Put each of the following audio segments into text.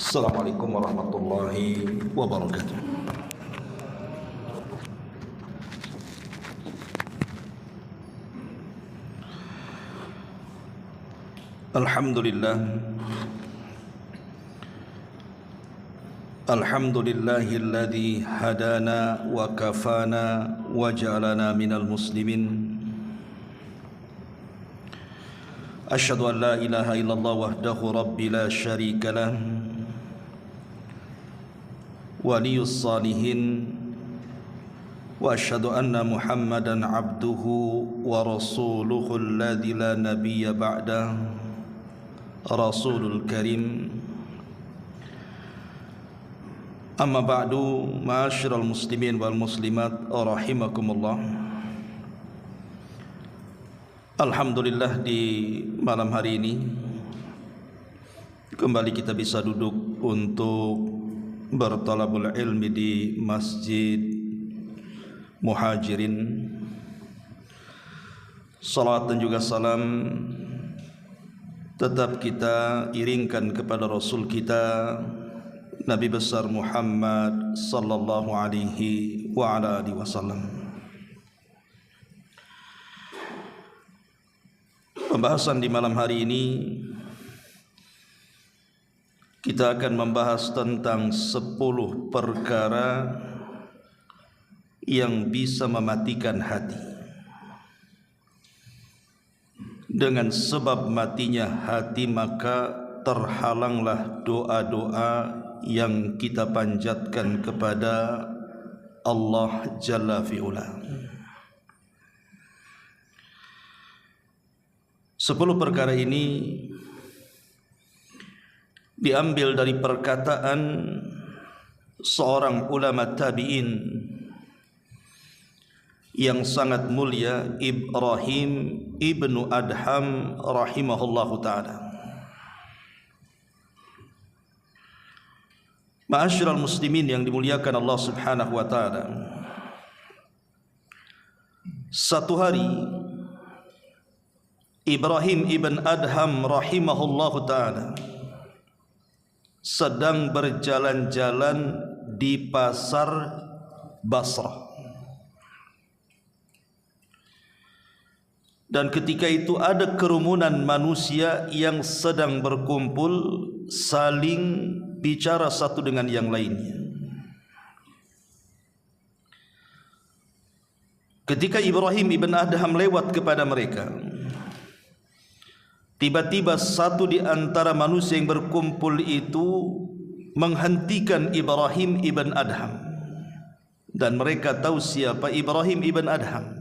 Assalamualaikum warahmatullahi wabarakatuh. Alhamdulillah. Alhamdulillahilladzi hadana wa kafana wa ja'alana minal muslimin. Asyhadu an la ilaha illallah wahdahu rabbi la syarika lah. Waliyus salihin. Wa asyhadu anna Muhammadan abduhu wa rasuluhu alladzi la nabiyya ba'dah. Rasulul Karim. Amma ba'du, ma'asyiral muslimin wal muslimat rahimakumullah. Alhamdulillah, di malam hari ini kembali kita bisa duduk untuk bertalabul ilmi di Masjid Muhajirin. Salat dan juga salam tetap kita iringkan kepada Rasul kita Nabi besar Muhammad sallallahu alaihi wa ala alihi wasallam. Pembahasan di malam hari ini kita akan membahas tentang 10 perkara yang bisa mematikan hati. Dengan sebab matinya hati maka terhalanglah doa-doa yang kita panjatkan kepada Allah Jalla fi'ula. 10 perkara ini diambil dari perkataan seorang ulama tabi'in yang sangat mulia, Ibrahim ibnu Adham rahimahullahu ta'ala. Ma'asyiral muslimin yang dimuliakan Allah subhanahu wa ta'ala, satu hari Ibrahim ibn Adham rahimahullahu ta'ala sedang berjalan-jalan di pasar Basrah. Dan ketika itu ada kerumunan manusia yang sedang berkumpul, saling bicara satu dengan yang lainnya. Ketika Ibrahim ibn Adham lewat kepada mereka, tiba-tiba satu di antara manusia yang berkumpul itu menghentikan Ibrahim ibn Adham. Dan mereka tahu siapa Ibrahim ibn Adham.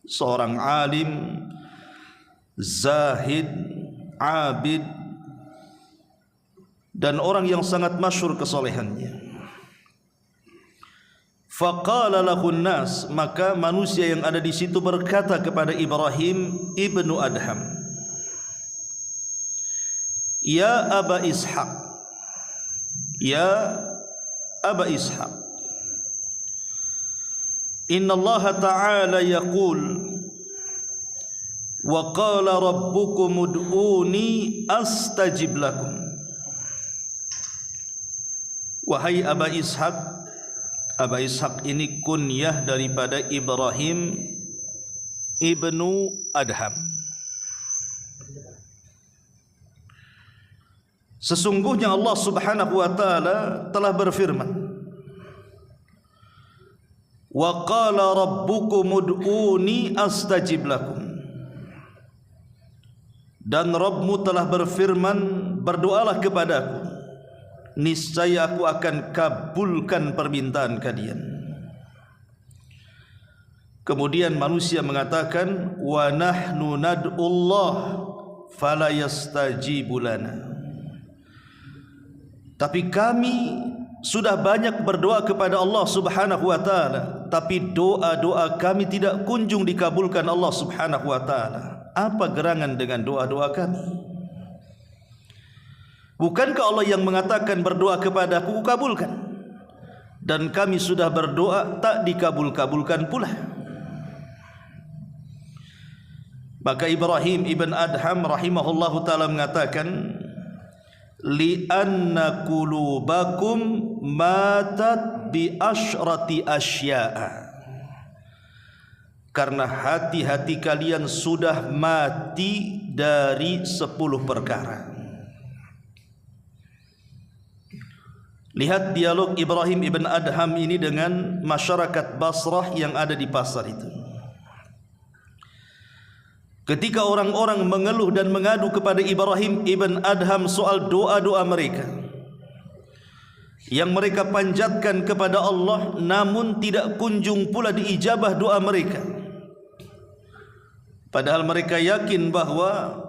Seorang alim, zahid, abid, dan orang yang sangat masyhur kesolehannya. Faqala lahun nas, maka manusia yang ada di situ berkata kepada Ibrahim ibnu Adham, Ya Aba Ishaq, Ya Aba Ishaq, Inna Allah Ta'ala yaqul, Wa qala rabbukum ud'uni astajib lakum. Wahai Aba Ishaq, Aba Ishaq ini kunyah daripada Ibrahim ibnu Adham. Sesungguhnya Allah subhanahu wa ta'ala telah berfirman, Wa qala rabbukum ud'uni astajib lakum. Dan Rabbmu telah berfirman, berdoalah kepadaku, niscaya aku akan kabulkan permintaan kalian. Kemudian manusia mengatakan, Wa nahnu nad'ullah fala yastajibu lana. Tapi kami sudah banyak berdoa kepada Allah subhanahu wa ta'ala, tapi doa-doa kami tidak kunjung dikabulkan Allah subhanahu wa ta'ala. Apa gerangan dengan doa-doa kami? Bukankah Allah yang mengatakan berdoa kepadaku kabulkan? Dan kami sudah berdoa tak dikabul-kabulkan pula. Maka Ibrahim ibn Adham rahimahullahu ta'ala mengatakan, li'anna qulubakum matat bi asyrati asya'a, karena hati-hati kalian sudah mati dari 10 perkara. Lihat dialog Ibrahim ibn Adham ini dengan masyarakat Basrah yang ada di pasar itu. Ketika orang-orang mengeluh dan mengadu kepada Ibrahim ibn Adham soal doa-doa mereka yang mereka panjatkan kepada Allah, namun tidak kunjung pula diijabah doa mereka, padahal mereka yakin bahwa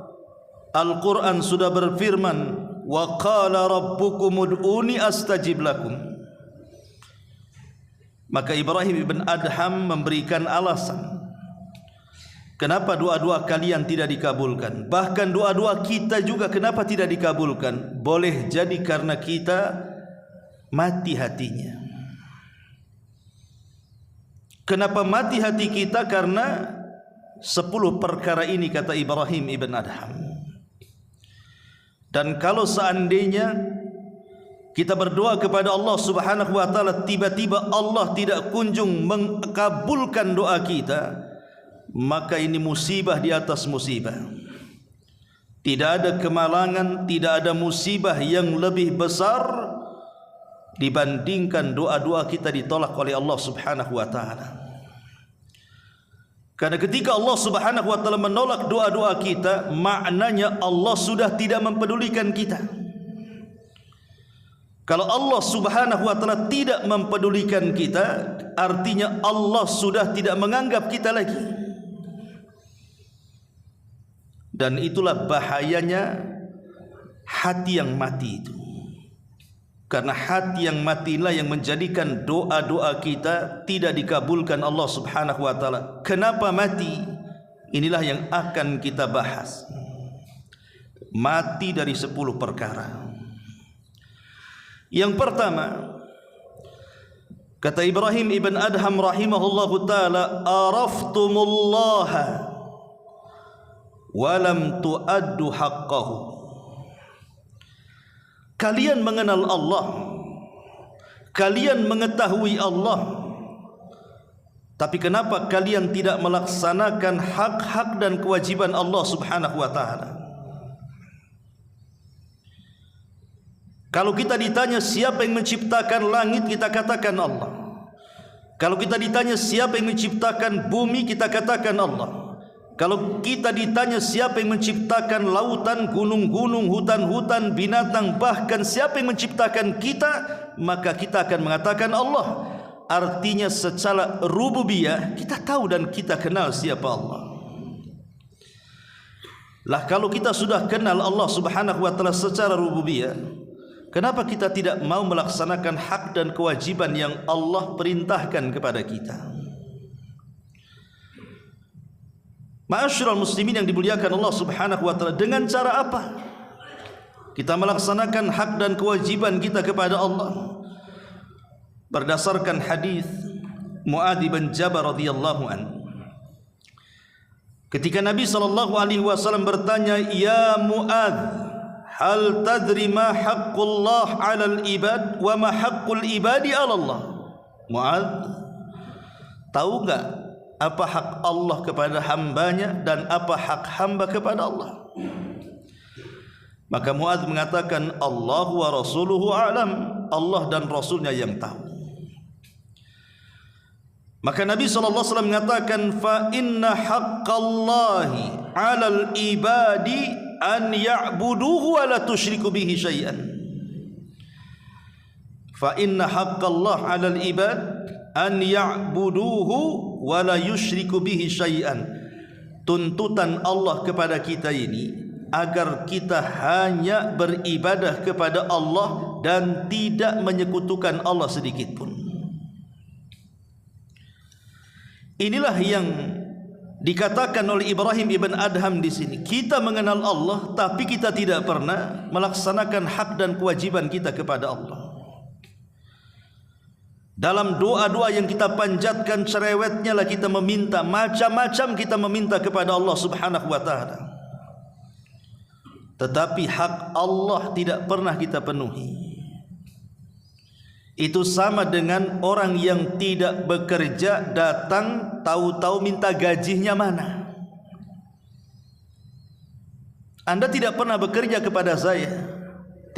Al-Quran sudah berfirman, wa qala rabbukum ud'uni astajib lakum. Maka Ibrahim ibn Adham memberikan alasan kenapa doa-doa kalian tidak dikabulkan. Bahkan doa-doa kita juga kenapa tidak dikabulkan. Boleh jadi karena kita mati hatinya. Kenapa mati hati kita? Karena 10 perkara ini, kata Ibrahim ibn Adham. Dan kalau seandainya kita berdoa kepada Allah Subhanahu wa taala, tiba-tiba Allah tidak kunjung mengabulkan doa kita, maka ini musibah di atas musibah. Tidak ada kemalangan, tidak ada musibah yang lebih besar dibandingkan doa-doa kita ditolak oleh Allah Subhanahu wa taala. Karena ketika Allah Subhanahu wa taala menolak doa-doa kita, maknanya Allah sudah tidak mempedulikan kita. Kalau Allah Subhanahu wa taala tidak mempedulikan kita, artinya Allah sudah tidak menganggap kita lagi. Dan itulah bahayanya hati yang mati itu. Karena hati yang matilah yang menjadikan doa-doa kita tidak dikabulkan Allah Subhanahu wa taala. Kenapa mati? Inilah yang akan kita bahas. Mati dari 10 perkara. Yang pertama, kata Ibrahim ibn Adham rahimahullahu taala, araftumullaha wa lam tuaddu haqqahu. Kalian mengenal Allah, kalian mengetahui Allah, tapi kenapa kalian tidak melaksanakan hak-hak dan kewajiban Allah Subhanahu wa taala? Kalau kita ditanya siapa yang menciptakan langit, kita katakan Allah. Kalau kita ditanya siapa yang menciptakan bumi, kita katakan Allah. Kalau kita ditanya siapa yang menciptakan lautan, gunung-gunung, hutan-hutan, binatang, bahkan siapa yang menciptakan kita, maka kita akan mengatakan Allah. Artinya secara rububiyah kita tahu dan kita kenal siapa Allah. Lah kalau kita sudah kenal Allah Subhanahu wa taala secara rububiyah, kenapa kita tidak mau melaksanakan hak dan kewajiban yang Allah perintahkan kepada kita? Ma'asyiral muslimin yang dimuliakan Allah Subhanahu wa taala, dengan cara apa kita melaksanakan hak dan kewajiban kita kepada Allah? Berdasarkan hadis Muadz bin Jabal radhiyallahu anhu, ketika Nabi sallallahu alaihi wasallam bertanya, "Ya Muadz, hal tadri ma haqqullah 'alal ibad wa ma haqqul ibadi 'ala Allah?" Muadz, tahu enggak apa hak Allah kepada hambanya dan apa hak hamba kepada Allah? Maka Muadz mengatakan, Allah wa rasuluhu a'lam, Allah dan Rasulnya yang tahu. Maka Nabi SAW mengatakan, fa inna haqqallahi 'alal ibadi an ya'buduhu wa la tusyriku bihi syai'an. Fa inna haqqallahi 'alal ibad an ya'buduhu wa la yusyriku bihi syai'an. Tuntutan Allah kepada kita ini agar kita hanya beribadah kepada Allah dan tidak menyekutukan Allah sedikit pun. Inilah yang dikatakan oleh Ibrahim ibn Adham di sini. Kita mengenal Allah tapi kita tidak pernah melaksanakan hak dan kewajiban kita kepada Allah. Dalam doa-doa yang kita panjatkan, cerewetnya lah kita meminta, macam-macam kita meminta kepada Allah Subhanahu wa taala. tetapi hak Allah tidak pernah kita penuhi. Itu sama dengan orang yang tidak bekerja datang tahu-tahu minta gajinya mana. Anda tidak pernah bekerja kepada saya,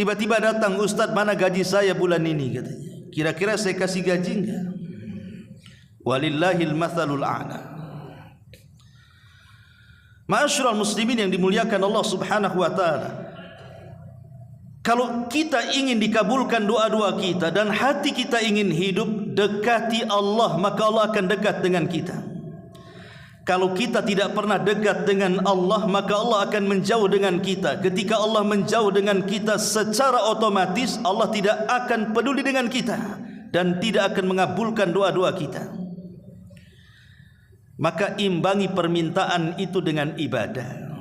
tiba-tiba datang, Ustadz mana gaji saya bulan ini, katanya. Kira-kira saya kasih gaji enggak? Walillahil mathalul a'la. Ma'asyiral muslimin yang dimuliakan Allah Subhanahu wa taala, kalau kita ingin dikabulkan doa-doa kita dan hati kita ingin hidup dekati Allah, maka Allah akan dekat dengan kita. Kalau kita tidak pernah dekat dengan Allah, maka Allah akan menjauh dengan kita. Ketika Allah menjauh dengan kita, secara otomatis Allah tidak akan peduli dengan kita dan tidak akan mengabulkan doa-doa kita. Maka imbangi permintaan itu dengan ibadah.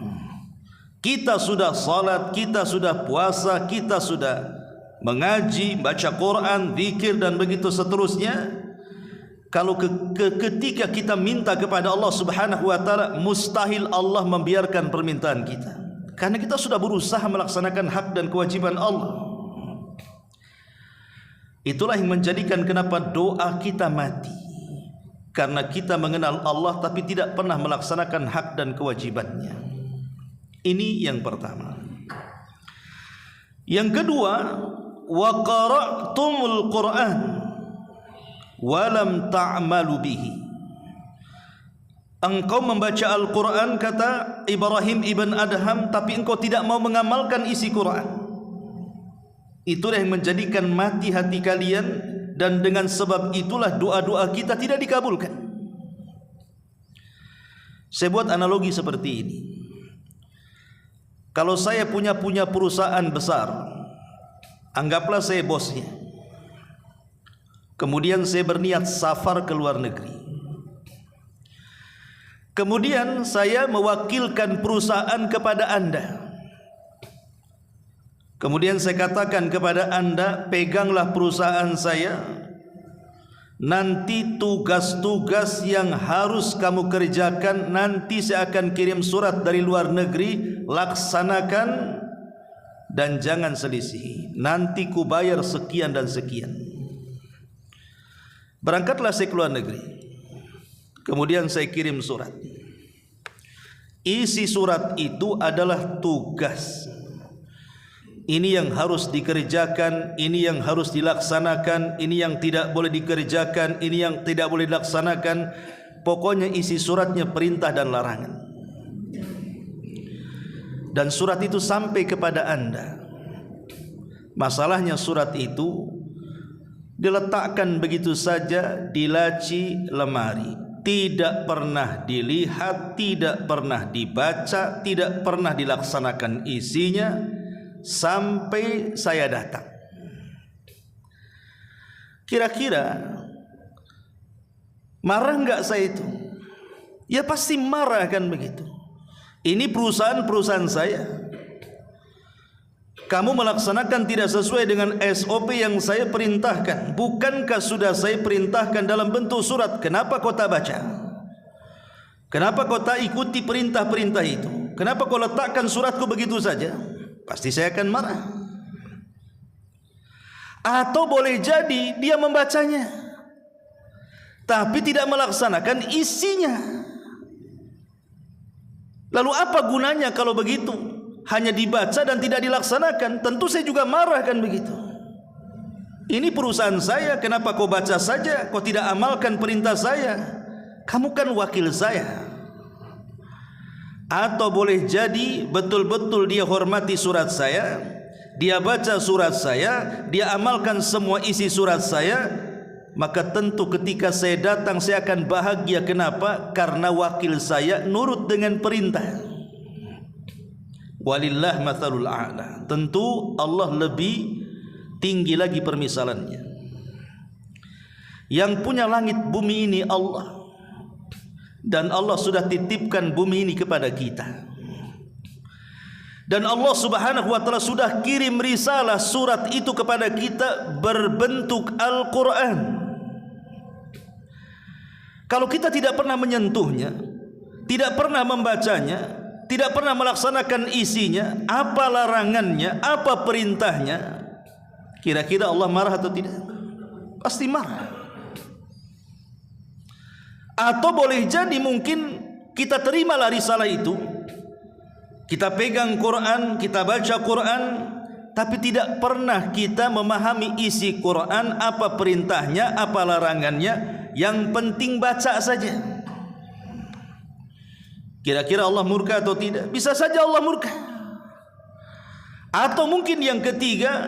Kita sudah salat, kita sudah puasa, kita sudah mengaji, baca Quran, zikir dan begitu seterusnya. Kalau ketika kita minta kepada Allah Subhanahu wa taala, mustahil Allah membiarkan permintaan kita, karena kita sudah berusaha melaksanakan hak dan kewajiban Allah. Itulah yang menjadikan kenapa doa kita mati, karena kita mengenal Allah tapi tidak pernah melaksanakan hak dan kewajibannya. Ini yang pertama. Yang kedua, wa qara'tumul Qur'an wa lam ta'malu bihi. Engkau membaca Al-Quran, kata Ibrahim ibn Adham, tapi engkau tidak mau mengamalkan isi Quran. Itulah yang menjadikan mati hati kalian, dan dengan sebab itulah doa-doa kita tidak dikabulkan. Saya buat analogi seperti ini. Kalau saya punya perusahaan besar, anggaplah saya bosnya. Kemudian saya berniat safar ke luar negeri. Kemudian saya mewakilkan perusahaan kepada Anda. Kemudian saya katakan kepada Anda, peganglah perusahaan saya. Nanti tugas-tugas yang harus kamu kerjakan, nanti saya akan kirim surat dari luar negeri, laksanakan dan jangan selisih. Nanti ku bayar sekian dan sekian. Berangkatlah saya ke luar negeri. Kemudian saya kirim surat. Isi surat itu adalah tugas. Ini yang harus dikerjakan, ini yang harus dilaksanakan, ini yang tidak boleh dikerjakan, ini yang tidak boleh dilaksanakan. Pokoknya isi suratnya perintah dan larangan. Dan surat itu sampai kepada Anda. Masalahnya surat itu diletakkan begitu saja di laci lemari, tidak pernah dilihat, tidak pernah dibaca, tidak pernah dilaksanakan isinya sampai saya datang. Kira-kira marah enggak saya itu? Ya pasti marah kan begitu. Ini perusahaan saya. Kamu melaksanakan tidak sesuai dengan SOP yang saya perintahkan. Bukankah sudah saya perintahkan dalam bentuk surat? Kenapa kau tak baca? Kenapa kau tak ikuti perintah-perintah itu? Kenapa kau letakkan suratku begitu saja? Pasti saya akan marah. Atau boleh jadi dia membacanya, tapi tidak melaksanakan isinya. Lalu apa gunanya kalau begitu? Hanya dibaca dan tidak dilaksanakan. Tentu saya juga marah kan begitu. Ini perusahaan saya, kenapa kau baca saja, kau tidak amalkan perintah saya? Kamu kan wakil saya. Atau boleh jadi betul-betul dia hormati surat saya, dia baca surat saya, dia amalkan semua isi surat saya, maka tentu ketika saya datang saya akan bahagia. Kenapa? Karena wakil saya nurut dengan perintah. Walillah mathalul a'la. Tentu Allah lebih tinggi lagi permisalannya. Yang punya langit bumi ini Allah, dan Allah sudah titipkan bumi ini kepada kita. Dan Allah Subhanahu wa taala sudah kirim risalah surat itu kepada kita berbentuk Al-Quran. Kalau kita tidak pernah menyentuhnya, tidak pernah membacanya, tidak pernah melaksanakan isinya, apa larangannya, apa perintahnya, kira-kira Allah marah atau tidak? Pasti marah. Atau boleh jadi mungkin kita terimalah risalah itu, kita pegang Quran, kita baca Quran, tapi tidak pernah kita memahami isi Quran, apa perintahnya, apa larangannya. Yang penting baca saja. Kira-kira Allah murka atau tidak? Bisa saja Allah murka. Atau mungkin yang ketiga,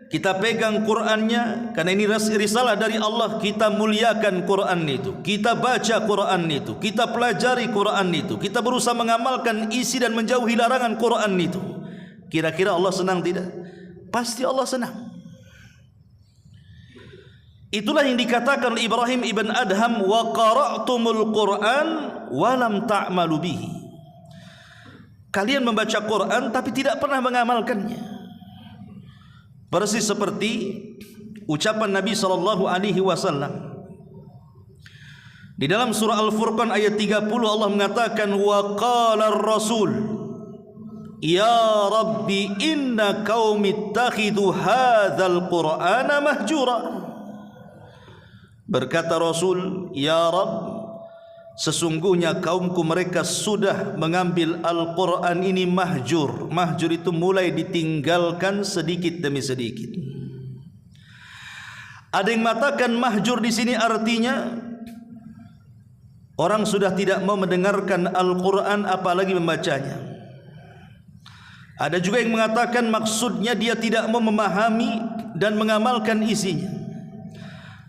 kita pegang Qurannya, karena ini risalah dari Allah, kita muliakan Quran itu, kita baca Quran itu, kita pelajari Quran itu, kita berusaha mengamalkan isi dan menjauhi larangan Quran itu. Kira-kira Allah senang tidak? Pasti Allah senang. Itulah yang dikatakan oleh Ibrahim ibn Adham, wa qara'tumul Quran wa lam ta'malu bihi. Kalian membaca Quran tapi tidak pernah mengamalkannya. Persis seperti ucapan Nabi SAW di dalam surah Al-Furqan ayat 30, Allah mengatakan, wa qala ar-rasul ya rabbi inna qaumi ittakhidhu hadzal qur'ana mahjura. Berkata Rasul, ya Rabb, sesungguhnya kaumku mereka sudah mengambil Al-Quran ini mahjur. Mahjur itu mulai ditinggalkan sedikit demi sedikit. Ada yang mengatakan mahjur di sini artinya orang sudah tidak mau mendengarkan Al-Quran apalagi membacanya. Ada juga yang mengatakan maksudnya dia tidak mau memahami dan mengamalkan isinya.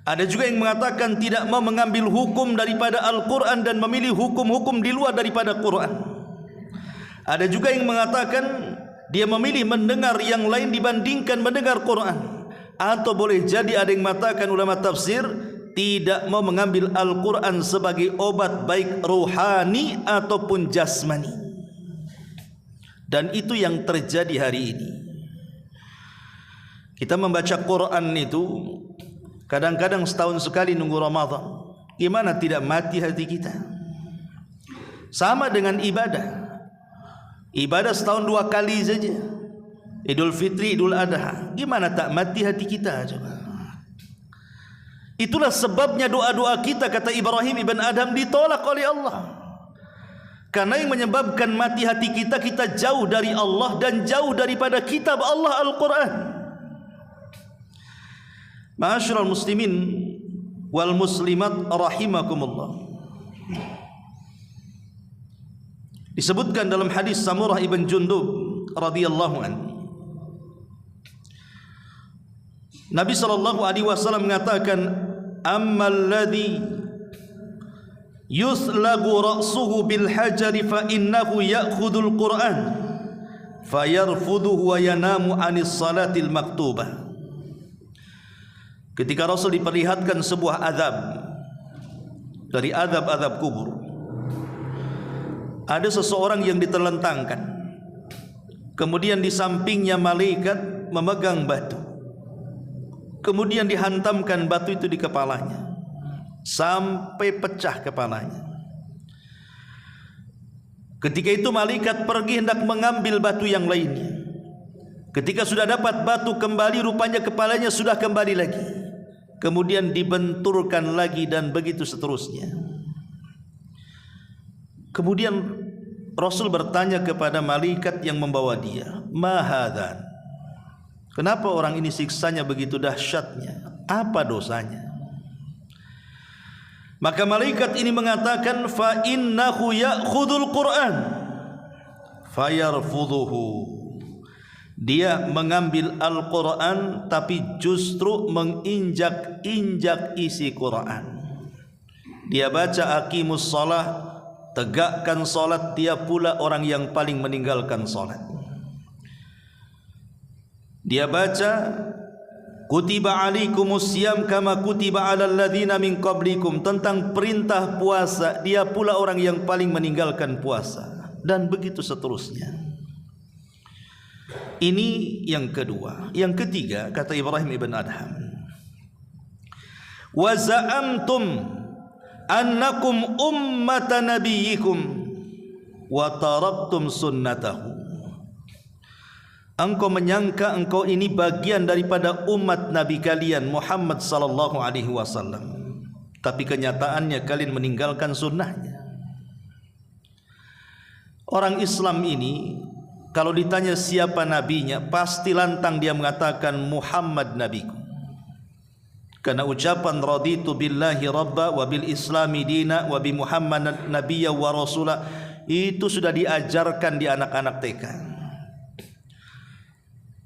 Ada juga yang mengatakan tidak mau mengambil hukum daripada Al-Quran dan memilih hukum-hukum di luar daripada Quran. Ada juga yang mengatakan dia memilih mendengar yang lain dibandingkan mendengar Quran. Atau boleh jadi ada yang mengatakan ulama tafsir tidak mau mengambil Al-Quran sebagai obat baik rohani ataupun jasmani. Dan itu yang terjadi hari ini. Kita membaca Quran itu kadang-kadang setahun sekali nunggu Ramadan. Gimana tidak mati hati kita? Sama dengan ibadah. Ibadah setahun 2 kali saja. Idul Fitri, Idul Adha. Gimana tak mati hati kita? Coba. Itulah sebabnya doa-doa kita, kata Ibrahim ibn Adham, ditolak oleh Allah. Karena yang menyebabkan mati hati kita, kita jauh dari Allah dan jauh daripada kitab Allah Al-Quran. Ma'asyiral muslimin wal muslimat rahimakumullah. Disebutkan dalam hadis Samurah ibn Jundub radhiyallahu anhu, Nabi sallallahu alaihi wasallam mengatakan, ammal ladzi yuslagu ra'suhu bil hajari fa innahu ya'khudul Qur'an fayarfuduhu wa yanamu 'anis salatil maktubah. Ketika Rasul diperlihatkan sebuah azab dari azab-azab kubur, ada seseorang yang diterlentangkan, kemudian di sampingnya malaikat memegang batu, kemudian dihantamkan batu itu di kepalanya sampai pecah kepalanya. Ketika itu malaikat pergi hendak mengambil batu yang lainnya. Ketika sudah dapat batu kembali, rupanya kepalanya sudah kembali lagi. Kemudian dibenturkan lagi dan begitu seterusnya. Kemudian Rasul bertanya kepada malaikat yang membawa dia, ma hadan? Kenapa orang ini siksanya begitu dahsyatnya? Apa dosanya? Maka malaikat ini mengatakan, fa innahu ya'khudul Qur'an fayarfudhuhu. Dia mengambil Al-Quran tapi justru menginjak-injak isi Quran. Dia baca aqimus salah, tegakkan salat, dia pula orang yang paling meninggalkan salat. Dia baca kutiba alaikumus siyam kama kutiba alal ladzina min qablikum, tentang perintah puasa, dia pula orang yang paling meninggalkan puasa, dan begitu seterusnya. Ini yang kedua. Yang ketiga, kata Ibrahim ibn Adham, wa za'amtum annakum ummata nabiyikum wa taraktum sunnatahu. Engkau menyangka engkau ini bagian daripada umat Nabi kalian Muhammad sallallahu alaihi wasallam, tapi kenyataannya kalian meninggalkan sunnahnya. Orang Islam ini kalau ditanya siapa nabinya, pasti lantang dia mengatakan Muhammad nabiku. Karena ucapan raditu billahi rabba wa bil islami dina wa bi Muhammadan nabiyya wa rasula itu sudah diajarkan di anak-anak TK.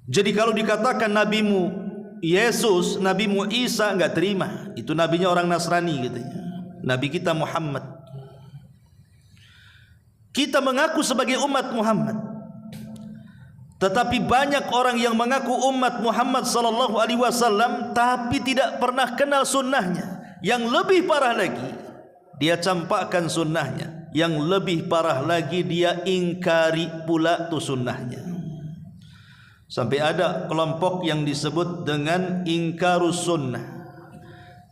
Jadi kalau dikatakan nabimu Yesus, nabimu Isa, enggak terima. Itu nabinya orang Nasrani katanya. Nabi kita Muhammad. Kita mengaku sebagai umat Muhammad, tetapi banyak orang yang mengaku umat Muhammad sallallahu alaihi wasallam tapi tidak pernah kenal sunnahnya. Yang lebih parah lagi, dia campakkan sunnahnya. Yang lebih parah lagi, dia ingkari pula tu sunnahnya. Sampai ada kelompok yang disebut dengan ingkarus sunnah,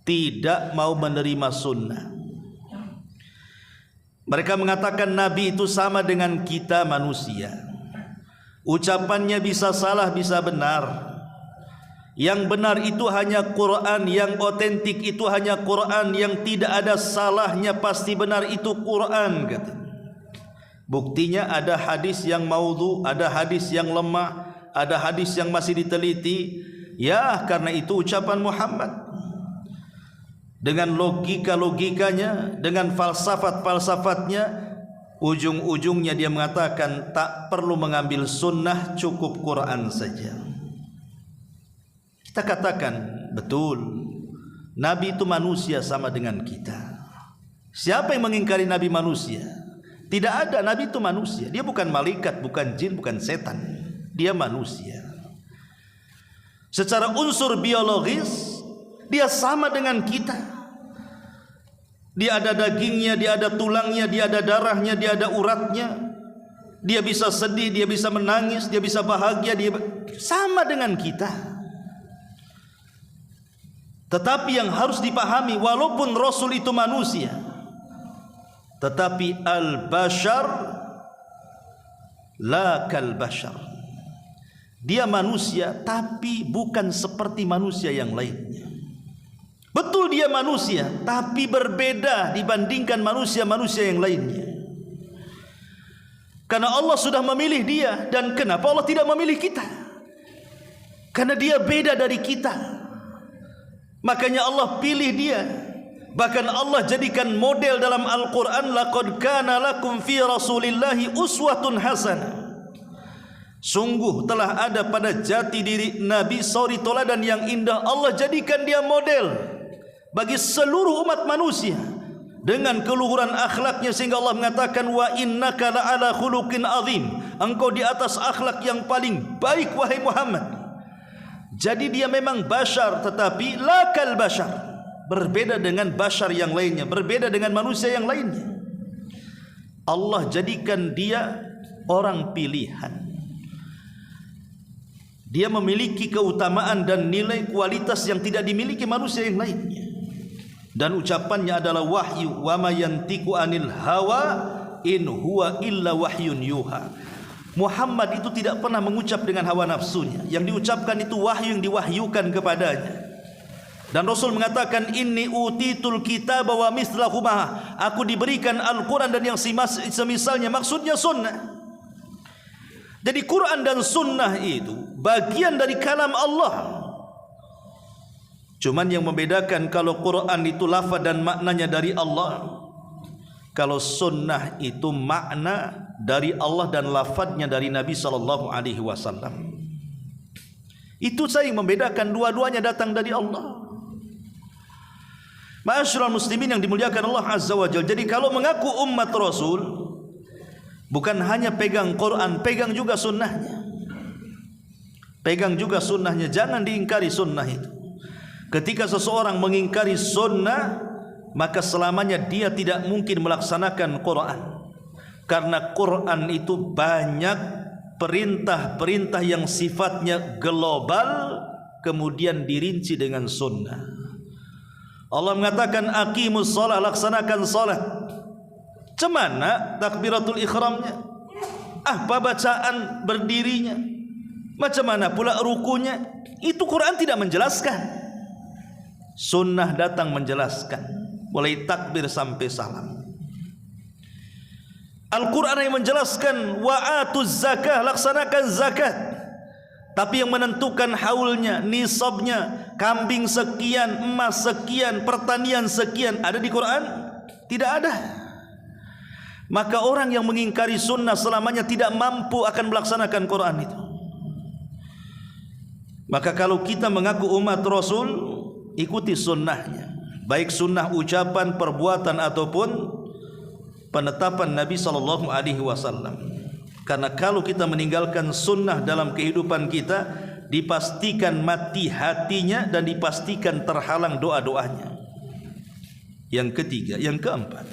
tidak mau menerima sunnah. Mereka mengatakan Nabi itu sama dengan kita manusia. Ucapannya bisa salah, bisa benar. Yang benar itu hanya Quran, yang otentik itu hanya Quran, yang tidak ada salahnya pasti benar itu Quran, katanya. Buktinya ada hadis yang maudhu, ada hadis yang lemah, ada hadis yang masih diteliti. Ya, karena itu ucapan Muhammad. Dengan logika-logikanya, dengan falsafat-falsafatnya, ujung-ujungnya dia mengatakan tak perlu mengambil sunnah, cukup Quran saja. Kita katakan betul, Nabi itu manusia sama dengan kita. Siapa yang mengingkari Nabi manusia? Tidak ada. Nabi itu manusia. Dia bukan malaikat, bukan jin, bukan setan. Dia manusia. Secara unsur biologis dia sama dengan kita. Dia ada dagingnya, dia ada tulangnya, dia ada darahnya, dia ada uratnya. Dia bisa sedih, dia bisa menangis, dia bisa bahagia, dia sama dengan kita. Tetapi yang harus dipahami, walaupun Rasul itu manusia, tetapi al-bashar la kal-bashar. Dia manusia tapi bukan seperti manusia yang lainnya. Betul dia manusia, tapi berbeda dibandingkan manusia-manusia yang lainnya. Karena Allah sudah memilih dia. Dan kenapa Allah tidak memilih kita? Karena dia beda dari kita. Makanya Allah pilih dia. Bahkan Allah jadikan model dalam Al-Quran, laqad kana lakum fi rasulillahi uswatun hasanah. Sungguh telah ada pada jati diri Nabi suri toladan yang indah. Allah jadikan dia model bagi seluruh umat manusia dengan keluhuran akhlaknya, sehingga Allah mengatakan wa innaka la'ala khuluqin azim. Engkau di atas akhlak yang paling baik wahai Muhammad. Jadi dia memang bashar, tetapi la kal bashar, berbeda dengan bashar yang lainnya, berbeda dengan manusia yang lainnya. Allah jadikan dia orang pilihan. Dia memiliki keutamaan dan nilai kualitas yang tidak dimiliki manusia yang lainnya. Dan ucapannya adalah wahyu, wa ma yantiqu anil hawa in huwa illa wahyun yuha. Muhammad itu tidak pernah mengucap dengan hawa nafsunya. Yang diucapkan itu wahyu yang diwahyukan kepadanya. Dan Rasul mengatakan inni utitul kitaba wa mislahu ma'a. Aku diberikan Al-Quran dan yang semisalnya, maksudnya sunnah. Jadi Quran dan sunnah itu bagian dari kalam Allah. Cuman yang membedakan, kalau Quran itu lafaz dan maknanya dari Allah, kalau sunnah itu makna dari Allah dan lafaznya dari Nabi sallallahu alaihi wasallam. Itu saja yang membedakan, dua-duanya datang dari Allah. Ma'asyiral muslimin yang dimuliakan Allah azza wa jalla. Jadi kalau mengaku umat Rasul, bukan hanya pegang Quran, pegang juga sunnahnya. Pegang juga sunnahnya, jangan diingkari sunnah itu. Ketika seseorang mengingkari sunnah, maka selamanya dia tidak mungkin melaksanakan Quran. Karena Quran itu banyak perintah-perintah yang sifatnya global, kemudian dirinci dengan sunnah. Allah mengatakan aqimus shalah, laksanakan salat. Cemana takbiratul ihramnya? Apa bacaan berdirinya? Macam mana pula rukunya? Itu Quran tidak menjelaskan. Sunnah datang menjelaskan, mulai takbir sampai salam. Al-Quran yang menjelaskan wa atuz zakah, laksanakan zakat. Tapi yang menentukan haulnya, nisabnya, kambing sekian, emas sekian, pertanian sekian, ada di Quran? Tidak ada. Maka orang yang mengingkari sunnah selamanya tidak mampu akan melaksanakan Quran itu. Maka kalau kita mengaku umat Rasul, ikuti sunnahnya, baik sunnah ucapan, perbuatan ataupun penetapan Nabi SAW. Karena kalau kita meninggalkan sunnah dalam kehidupan kita, dipastikan mati hatinya dan dipastikan terhalang doa-doanya. Yang ketiga, yang keempat,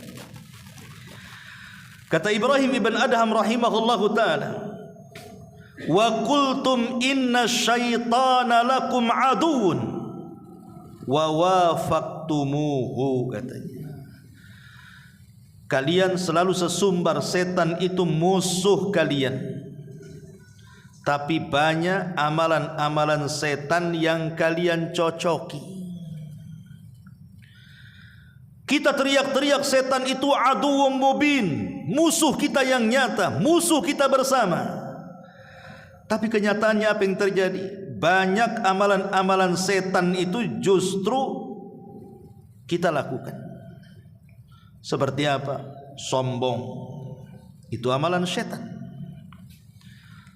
kata Ibrahim ibn Adham rahimahullahu ta'ala, wa qultum inna syaitana lakum aduun wa wafaktumuhu, katanya, kalian selalu sesumbar setan itu musuh kalian, tapi banyak amalan-amalan setan yang kalian cocoki. Kita teriak-teriak setan itu aduwwum mubin, musuh kita yang nyata, musuh kita bersama. Tapi kenyataannya apa yang terjadi? Banyak amalan-amalan setan itu justru kita lakukan. Seperti apa? Sombong. Itu amalan setan.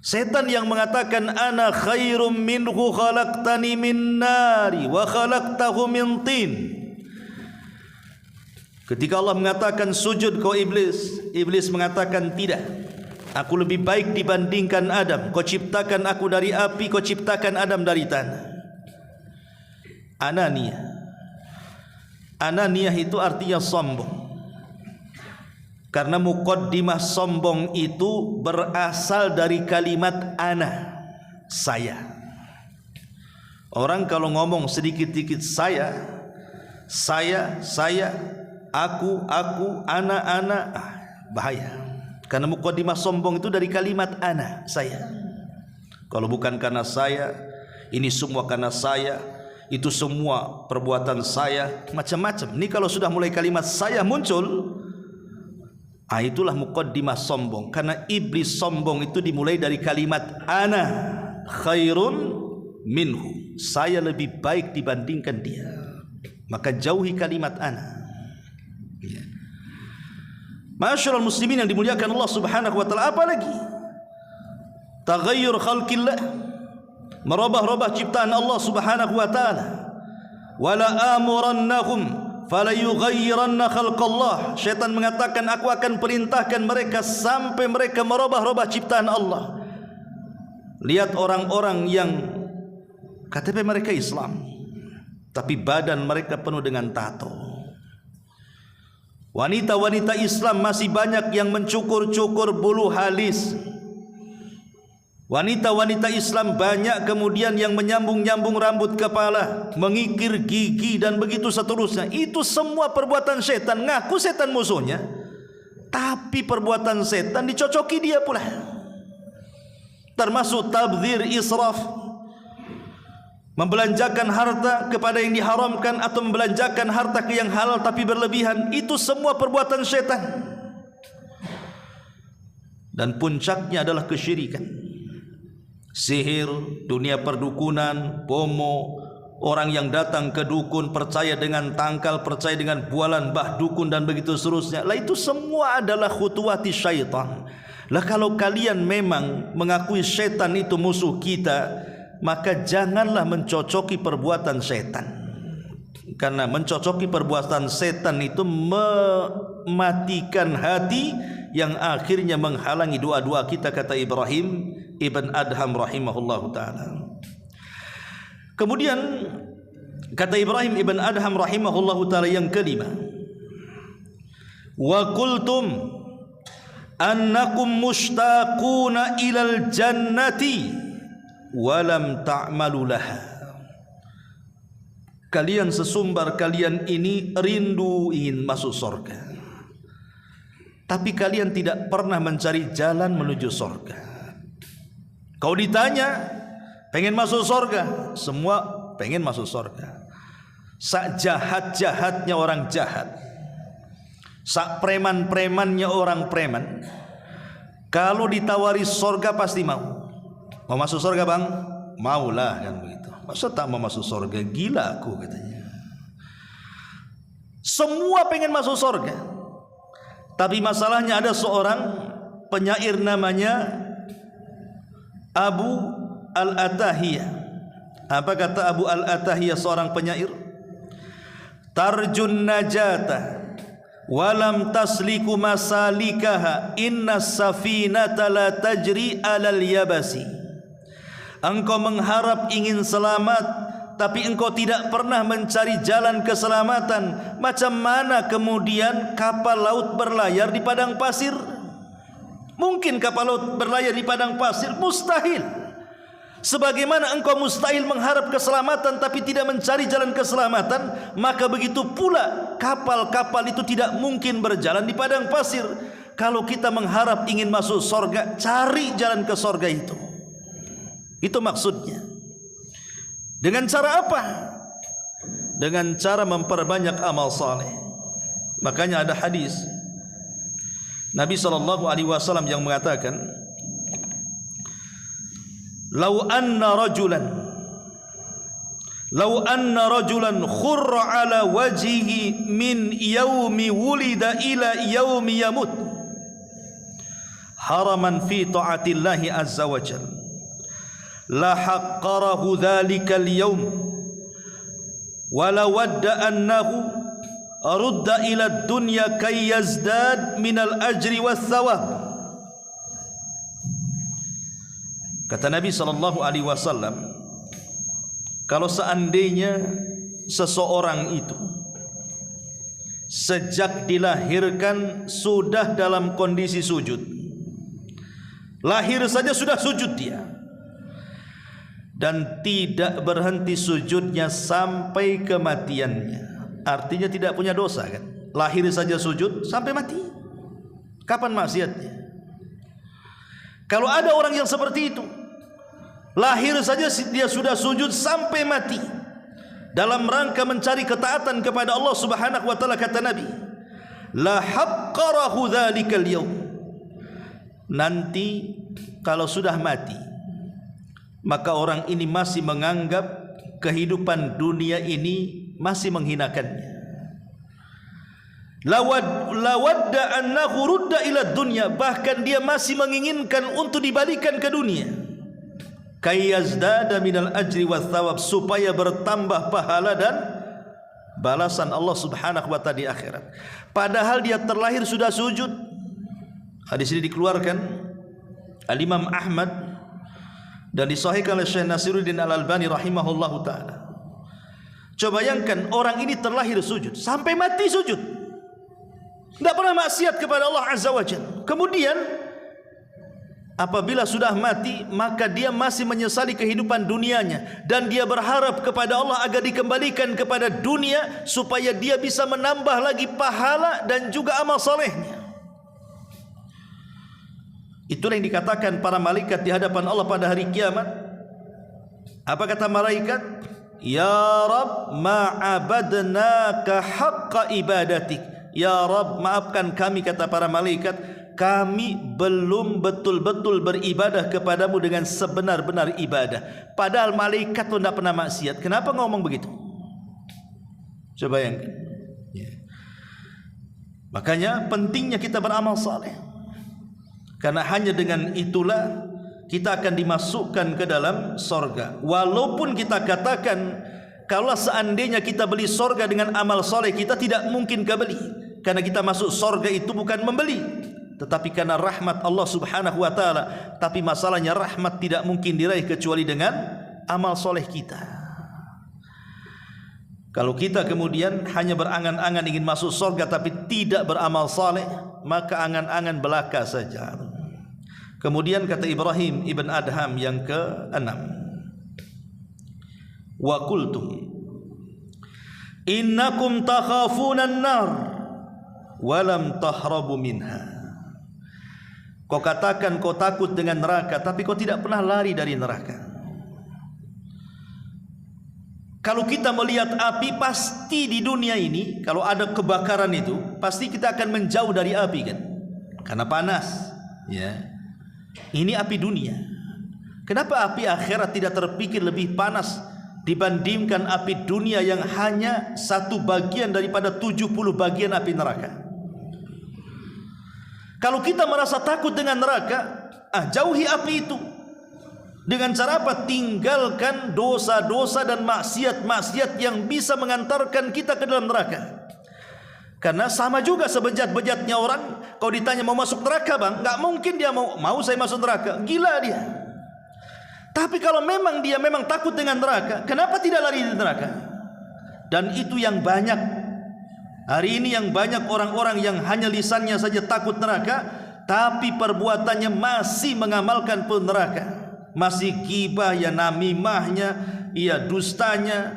Setan yang mengatakan ana khairum minhu khalaqtani min nari wa khalaqtahu min tin. Ketika Allah mengatakan sujud kau iblis, iblis mengatakan tidak, aku lebih baik dibandingkan Adam. Kau ciptakan aku dari api, kau ciptakan Adam dari tanah. Ananiyah. Ananiyah itu artinya sombong. Karena muqaddimah sombong itu berasal dari kalimat ana, saya. Orang kalau ngomong sedikit-sedikit saya, aku, ana, bahaya. Karena muqaddimah sombong itu dari kalimat ana, saya. Kalau bukan karena saya, ini semua karena saya, itu semua perbuatan saya, macam-macam. Ini kalau sudah mulai kalimat saya muncul, itulah muqaddimah sombong. Karena iblis sombong itu dimulai dari kalimat ana khairun minhu, saya lebih baik dibandingkan dia. Maka jauhi kalimat ana. Masyarul muslimin yang dimuliakan Allah Subhanahu wa taala, apa lagi? Taghayyur khalqillah, merubah-rubah ciptaan Allah Subhanahu wa taala. Wala amurannahum fala yughayyiranna khalqallah. Syaitan mengatakan aku akan perintahkan mereka sampai mereka merubah-rubah ciptaan Allah. Lihat orang-orang yang KTP mereka Islam, tapi badan mereka penuh dengan tato. Wanita-wanita Islam masih banyak yang mencukur-cukur bulu halis. Wanita-wanita Islam banyak kemudian yang menyambung-nyambung rambut kepala, mengikir gigi dan begitu seterusnya. Itu semua perbuatan setan. Ngaku setan musuhnya, tapi perbuatan setan dicocoki dia pula. Termasuk tabdzir, israf, membelanjakan harta kepada yang diharamkan atau membelanjakan harta ke yang halal tapi berlebihan. Itu semua perbuatan setan. Dan puncaknya adalah kesyirikan. Sihir, dunia perdukunan, pomo, orang yang datang ke dukun percaya dengan tangkal, percaya dengan bualan bah dukun dan begitu seterusnya. Lah itu semua adalah khutuwati syaitan. Lah kalau kalian memang mengakui syaitan itu musuh kita, maka janganlah mencocoki perbuatan setan. Karena mencocoki perbuatan setan itu mematikan hati yang akhirnya menghalangi doa-doa kita, kata Ibrahim ibn Adham rahimahullahu ta'ala. Kemudian kata Ibrahim ibn Adham rahimahullahu ta'ala yang kelima, wa qultum annakum mushtaquna ilal jannati walam ta'malu laha. Kalian sesumbar kalian ini rindu ingin masuk surga, tapi kalian tidak pernah mencari jalan menuju surga. Kau ditanya, pengen masuk surga? Semua pengen masuk surga. Sak jahat-jahatnya orang jahat, sak preman-premannya orang preman, kalau ditawari surga pasti mau. Mau masuk surga bang? Maulah, kan begitu. Masa tak mau masuk surga? Gila aku, katanya. Semua pengen masuk surga, tapi masalahnya ada seorang penyair namanya Abu Al-Atahiyah. Apa kata Abu Al-Atahiyah, seorang penyair? Tarjun najata walam tasliku masalikaha, inna safinata la tajri alal yabasi. Engkau mengharap ingin selamat, tapi engkau tidak pernah mencari jalan keselamatan. Macam mana kemudian kapal laut berlayar di padang pasir? Mungkin kapal laut berlayar di padang pasir? Mustahil. Sebagaimana engkau mustahil mengharap keselamatan tapi tidak mencari jalan keselamatan, maka begitu pula kapal-kapal itu tidak mungkin berjalan di padang pasir. Kalau kita mengharap ingin masuk surga, cari jalan ke surga itu. Itu maksudnya. Dengan cara apa? Dengan cara memperbanyak amal saleh. Makanya ada hadis Nabi SAW yang mengatakan, Lau anna rajulan khurra ala wajhihi min yaumi wulida ila yaumi yamut haraman fi ta'atillahi azza wa jalla la haqqarahu dhalikal yawm wala wadda annahu rudda ila dunya kay yazdad minal ajri was thawab. Kata Nabi SAW, kalau seandainya seseorang itu sejak dilahirkan sudah dalam kondisi sujud, lahir saja sudah sujud dia, dan tidak berhenti sujudnya sampai kematiannya, artinya tidak punya dosa kan? Lahir saja sujud sampai mati. Kapan maksiatnya? Kalau ada orang yang seperti itu, lahir saja dia sudah sujud sampai mati dalam rangka mencari ketaatan kepada Allah Subhanahu wa taala, kata Nabi, la haqqarahu dzalikal yaum. Nanti kalau sudah mati, maka orang ini masih menganggap kehidupan dunia ini masih menghinakannya. Lawadda annahu rudda ila dunya, bahkan dia masih menginginkan untuk dibalikan ke dunia. Kayazdada minal ajri was thawab, supaya bertambah pahala dan balasan Allah Subhanahu wa taala di akhirat. Padahal dia terlahir sudah sujud. Hadis ini dikeluarkan Al-Imam Ahmad dan disahihkan oleh Syekh Nasiruddin Al-Albani rahimahullahu taala. Coba bayangkan, orang ini terlahir sujud sampai mati sujud, tidak pernah maksiat kepada Allah Azza wa Jalla. Kemudian apabila sudah mati, maka dia masih menyesali kehidupan dunianya, dan dia berharap kepada Allah agar dikembalikan kepada dunia supaya dia bisa menambah lagi pahala dan juga amal solehnya. Itulah yang dikatakan para malaikat di hadapan Allah pada hari kiamat. Apa kata malaikat? Ya Rabb, ma'abadnaka haqqa ibadatik. Ya Rabb, maafkan kami, kata para malaikat, kami belum betul-betul beribadah kepadamu dengan sebenar-benar ibadah. Padahal malaikat pun tidak pernah maksiat. Kenapa ngomong begitu? Coba bayangkan. Makanya pentingnya kita beramal saleh, karena hanya dengan itulah kita akan dimasukkan ke dalam sorga. Walaupun kita katakan, kalau seandainya kita beli sorga dengan amal soleh, kita tidak mungkin kebeli, karena kita masuk sorga itu bukan membeli, tetapi karena rahmat Allah Subhanahu wa taala. Tapi masalahnya rahmat tidak mungkin diraih kecuali dengan amal soleh kita. Kalau kita kemudian hanya berangan-angan ingin masuk sorga tapi tidak beramal soleh, maka angan-angan belaka saja. Kemudian kata Ibrahim ibn Adham yang ke-6, wa qultum innakum takhafuna an-nar wa lam tahrabu minha. Kau katakan kau takut dengan neraka, tapi kau tidak pernah lari dari neraka. Kalau kita melihat api, pasti di dunia ini kalau ada kebakaran itu, pasti kita akan menjauh dari api kan? Karena panas, ya. Ini api dunia. Kenapa api akhirat tidak terpikir lebih panas dibandingkan api dunia yang hanya satu bagian daripada 70 bagian api neraka? Kalau kita merasa takut dengan neraka, jauhi api itu. Dengan cara apa? Tinggalkan dosa-dosa dan maksiat-maksiat yang bisa mengantarkan kita ke dalam neraka. Karena sama juga sebejat-bejatnya orang, kalau ditanya mau masuk neraka bang, nggak mungkin dia mau saya masuk neraka. Gila dia. Tapi kalau memang dia memang takut dengan neraka, kenapa tidak lari dari neraka? Dan itu yang banyak. Hari ini yang banyak orang-orang yang hanya lisannya saja takut neraka, tapi perbuatannya masih mengamalkan pun neraka. Masih gibah, ya namimahnya, ya dustanya,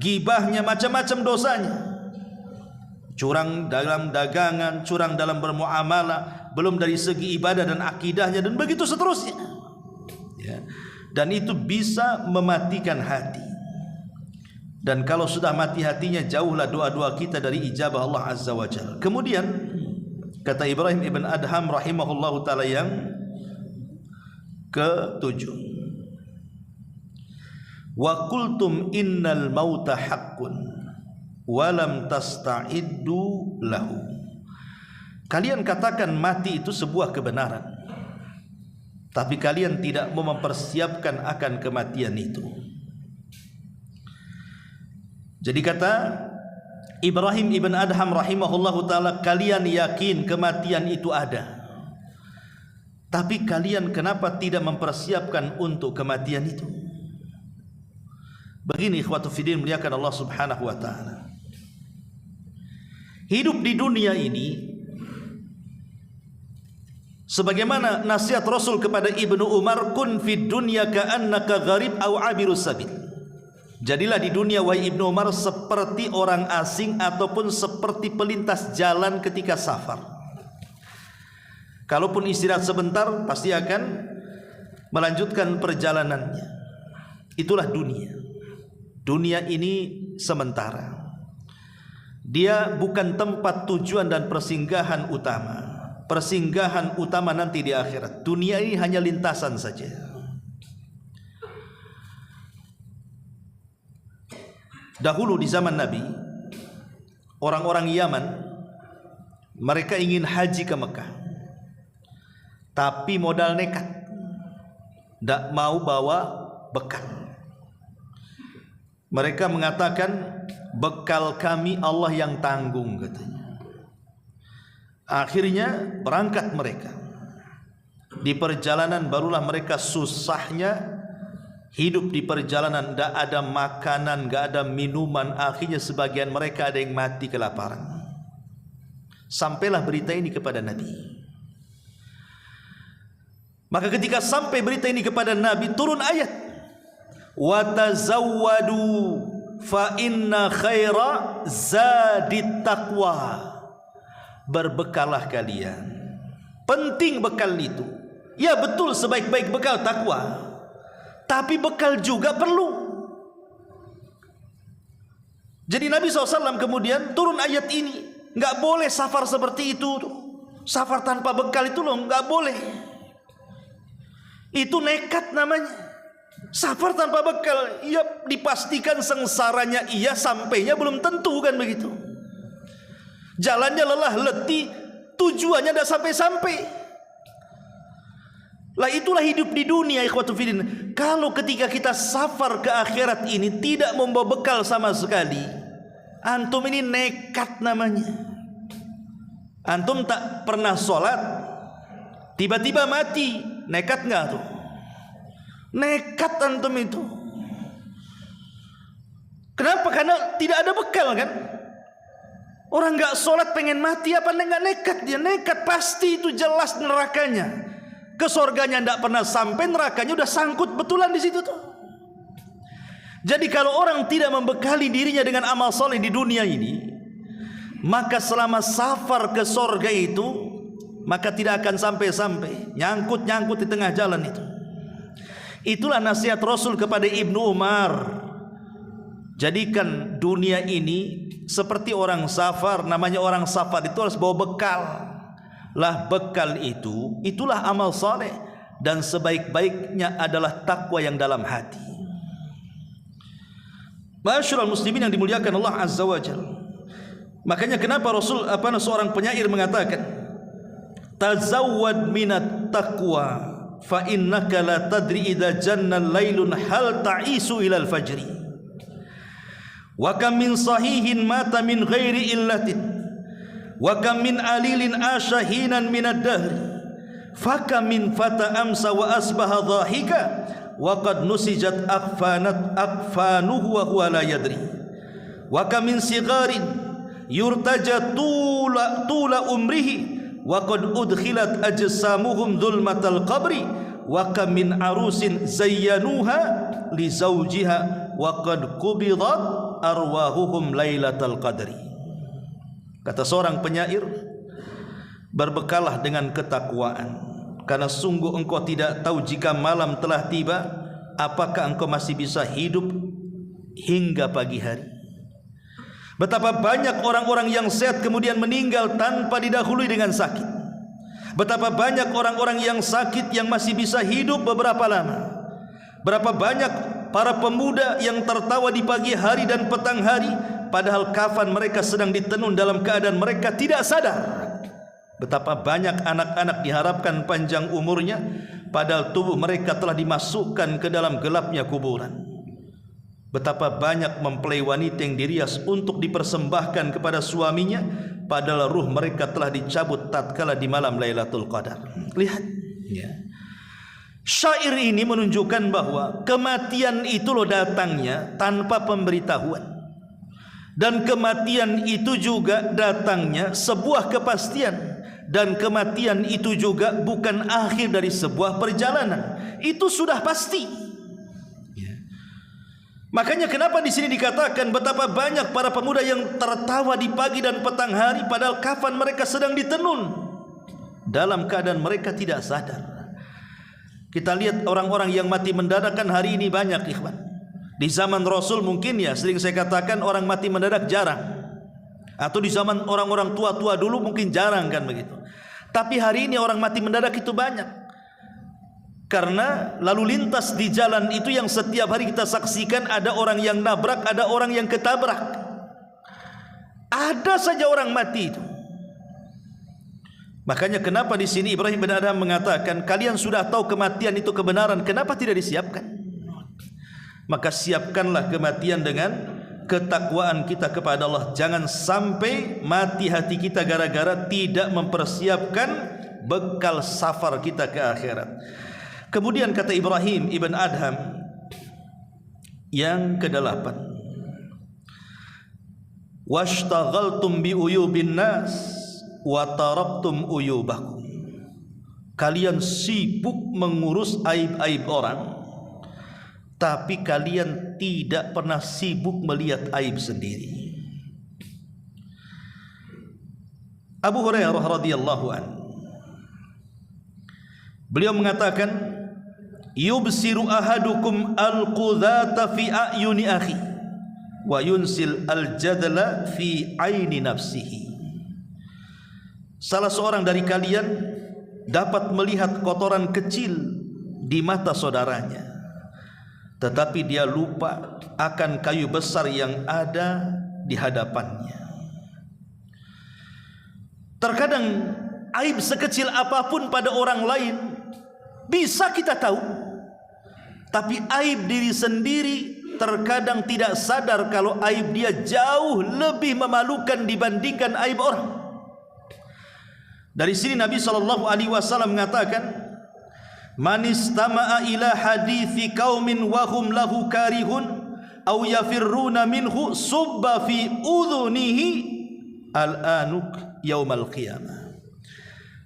gibahnya, macam-macam dosanya. Curang dalam dagangan, curang dalam bermuamalah, belum dari segi ibadah dan akidahnya, dan begitu seterusnya. Ya. Dan itu bisa mematikan hati. Dan kalau sudah mati hatinya, jauhlah doa-doa kita dari ijabah Allah Azza wa Jalla. Kemudian kata Ibrahim ibn Adham rahimahullahu ta'ala yang ke-7, wa qultum innal mauta haqqun walam tasta'iddu lahu. Kalian katakan mati itu sebuah kebenaran, tapi kalian tidak mau mempersiapkan akan kematian itu. Jadi kata Ibrahim ibn Adham rahimahullahu ta'ala, kalian yakin kematian itu ada, tapi kalian kenapa tidak mempersiapkan untuk kematian itu? Begini ikhwatu fiddin, muliakan Allah subhanahu wa ta'ala. Hidup di dunia ini, sebagaimana nasihat Rasul kepada Ibnu Umar, kun fid dunya ka'annaka gharib au abirus sabil. Jadilah di dunia wahai Ibnu Umar seperti orang asing ataupun seperti pelintas jalan ketika safar. Kalaupun istirahat sebentar, pasti akan melanjutkan perjalanannya. Itulah dunia. Dunia ini sementara. Dia bukan tempat tujuan dan persinggahan utama. Persinggahan utama nanti di akhirat. Dunia ini hanya lintasan saja. Dahulu di zaman Nabi, orang-orang Yaman, mereka ingin haji ke Mekah, tapi modal nekat, tidak mau bawa bekal. Mereka mengatakan, bekal kami Allah yang tanggung, katanya. Akhirnya berangkat mereka. Di perjalanan barulah mereka susahnya hidup di perjalanan, tidak ada makanan, tidak ada minuman. Akhirnya sebagian mereka ada yang mati kelaparan. Sampailah berita ini kepada Nabi. Maka ketika sampai berita ini kepada Nabi, turun ayat, wa tazawwadu fa inna khaira zadit taqwa. Berbekalah kalian. Penting bekal itu. Ya betul, sebaik-baik bekal takwa. Tapi bekal juga perlu. Jadi Nabi SAW kemudian turun ayat ini. Nggak boleh safar seperti itu. Safar tanpa bekal itu loh, nggak boleh. Itu nekat namanya. Safar tanpa bekal, ia dipastikan sengsaranya, ia sampainya belum tentu, kan begitu. Jalannya lelah letih, tujuannya tidak sampai-sampai. Lah itulah hidup di dunia ikhwatu fiddin. Kalau ketika kita safar ke akhirat ini tidak membawa bekal sama sekali, antum ini nekat namanya. Antum tak pernah sholat, tiba-tiba mati, nekat nggak tuh? Nekat antum itu. Kenapa? Karena tidak ada bekal kan. Orang nggak sholat pengen mati apa nggak nekat? Dia nekat, pasti itu jelas nerakanya. Ke surganya tidak pernah sampai, nerakanya udah sangkut betulan di situ tuh. Jadi kalau orang tidak membekali dirinya dengan amal soleh di dunia ini, maka selama safar ke surga itu maka tidak akan sampai-sampai, nyangkut-nyangkut di tengah jalan itu. Itulah nasihat Rasul kepada Ibnu Umar. Jadikan dunia ini seperti orang safar. Namanya orang safar itu harus bawa bekal. Lah bekal itu, itulah amal saleh, dan sebaik-baiknya adalah takwa yang dalam hati. Ma'asyiral muslimin yang dimuliakan Allah Azza wa Jalla. Makanya kenapa Rasul seorang penyair mengatakan, tazawwad minat taqwa fa innaka la tadri idza janna lailun hal ta'isu ila al-fajri. Wa kam min sahihin mata min ghairi illatin wa kam min alilin ashahinan min ad-dahr fa kam min fata amsa wa asbaha dhahika wa qad nusijat akfanuhu wa huwa la yadri wa kam min sigarin yurtaja tula umrihi wa qad udkhilat ajsamuhum dhulmatal qabri wa kam min arusin zayyanuha li zawjiha wa qad qubidat arwahuhum lailatal qadri. Kata seorang penyair, berbekalah dengan ketakwaan, karena sungguh engkau tidak tahu jika malam telah tiba, apakah engkau masih bisa hidup hingga pagi hari. Betapa banyak orang-orang yang sehat kemudian meninggal tanpa didahului dengan sakit. Betapa banyak orang-orang yang sakit yang masih bisa hidup beberapa lama. Berapa banyak para pemuda yang tertawa di pagi hari dan petang hari, padahal kafan mereka sedang ditenun dalam keadaan mereka tidak sadar. Betapa banyak anak-anak diharapkan panjang umurnya, padahal tubuh mereka telah dimasukkan ke dalam gelapnya kuburan. Betapa banyak mempelai wanita yang dirias untuk dipersembahkan kepada suaminya, padahal ruh mereka telah dicabut tatkala di malam Lailatul Qadar. Lihat, ya. Syair ini menunjukkan bahwa kematian itu loh datangnya tanpa pemberitahuan, dan kematian itu juga datangnya sebuah kepastian, dan kematian itu juga bukan akhir dari sebuah perjalanan. Itu sudah pasti. Makanya kenapa di sini dikatakan betapa banyak para pemuda yang tertawa di pagi dan petang hari, padahal kafan mereka sedang ditenun dalam keadaan mereka tidak sadar. Kita lihat orang-orang yang mati mendadak kan hari ini banyak, ikhwan. Di zaman Rasul mungkin ya sering saya katakan orang mati mendadak jarang. Atau di zaman orang-orang tua-tua dulu mungkin jarang kan begitu. Tapi hari ini orang mati mendadak itu banyak. Karena lalu lintas di jalan itu yang setiap hari kita saksikan, ada orang yang nabrak, ada orang yang ketabrak. Ada saja orang mati itu. Makanya kenapa di sini Ibrahim bin Adham mengatakan, kalian sudah tahu kematian itu kebenaran, kenapa tidak disiapkan? Maka siapkanlah kematian dengan ketakwaan kita kepada Allah. Jangan sampai mati hati kita gara-gara tidak mempersiapkan bekal safar kita ke akhirat. Kemudian kata Ibrahim ibn Adham yang ke-8, washtaghaltum bi uyubin nas wa taraktum uyubakum. Kalian sibuk mengurus aib-aib orang, tapi kalian tidak pernah sibuk melihat aib sendiri. Abu Hurairah radhiyallahu anhu, beliau mengatakan, yubsiru ahadukum al-qudhata fi a'yuni akhi wa yunsil al-jadla fi aini nafsihi. Salah seorang dari kalian dapat melihat kotoran kecil di mata saudaranya, tetapi dia lupa akan kayu besar yang ada di hadapannya. Terkadang aib sekecil apapun pada orang lain bisa kita tahu, tapi aib diri sendiri terkadang tidak sadar kalau aib dia jauh lebih memalukan dibandingkan aib orang. Dari sini Nabi SAW mengatakan, man istama'a ila hadithi qaumin wa hum lahu karihun aw yafirruna minhu subba fi udhunihi al-anuk yaumal qiyamah.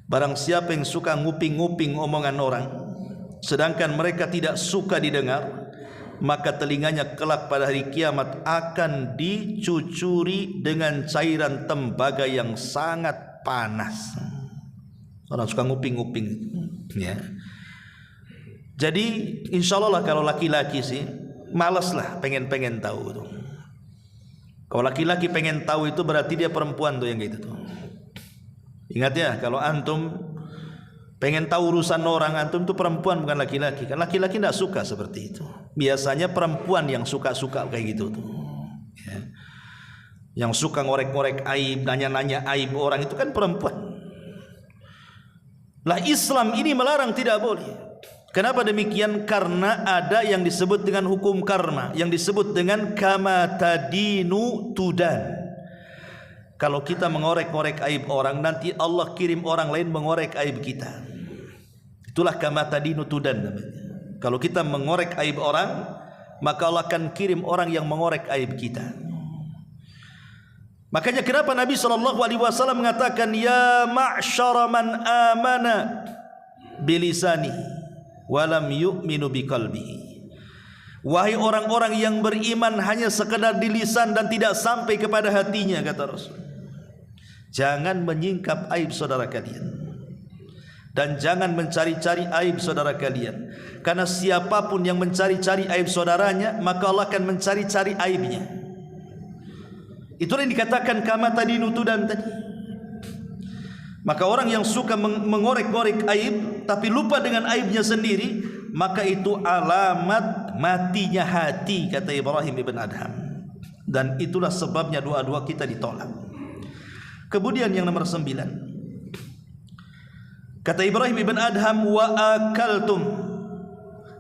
Barang siapa yang suka nguping-nguping omongan orang sedangkan mereka tidak suka didengar, maka telinganya kelak pada hari kiamat akan dicucuri dengan cairan tembaga yang sangat panas. Orang suka nguping-nguping, ya. Jadi insya Allah lah kalau laki-laki sih malas lah pengen tahu tuh. Kalau laki-laki pengen tahu itu berarti dia perempuan tuh yang gitu tuh. Ingat ya, kalau antum pengen tahu urusan orang, antum itu perempuan bukan laki-laki. Kan laki-laki tidak suka seperti itu. Biasanya perempuan yang suka-suka kayak gitu tuh, ya. Yang suka ngorek-ngorek aib, nanya-nanya aib orang itu kan perempuan. Lah Islam ini melarang, tidak boleh. Kenapa demikian? Karena ada yang disebut dengan hukum karma, yang disebut dengan kama tadinu tudan. Kalau kita mengorek-ngorek aib orang, nanti Allah kirim orang lain mengorek aib kita. Itulah kama tadinu tudan namanya. Kalau kita mengorek aib orang, maka Allah akan kirim orang yang mengorek aib kita. Makanya kenapa Nabi SAW mengatakan, ya ma'syara man amana bilisani walam yu'minu biqalbihi. Wahai orang-orang yang beriman hanya sekedar di lisan dan tidak sampai kepada hatinya, kata Rasul. Jangan menyingkap aib saudara kalian, dan jangan mencari-cari aib saudara kalian. Karena siapapun yang mencari-cari aib saudaranya, maka Allah akan mencari-cari aibnya. Itulah yang dikatakan kama tadinu tudan tadi. Maka orang yang suka mengorek-ngorek aib tapi lupa dengan aibnya sendiri, maka itu alamat matinya hati, kata Ibrahim ibn Adham. Dan itulah sebabnya doa-doa kita ditolak. Kemudian yang nomor 9, kata Ibrahim ibn Adham, wa akaltum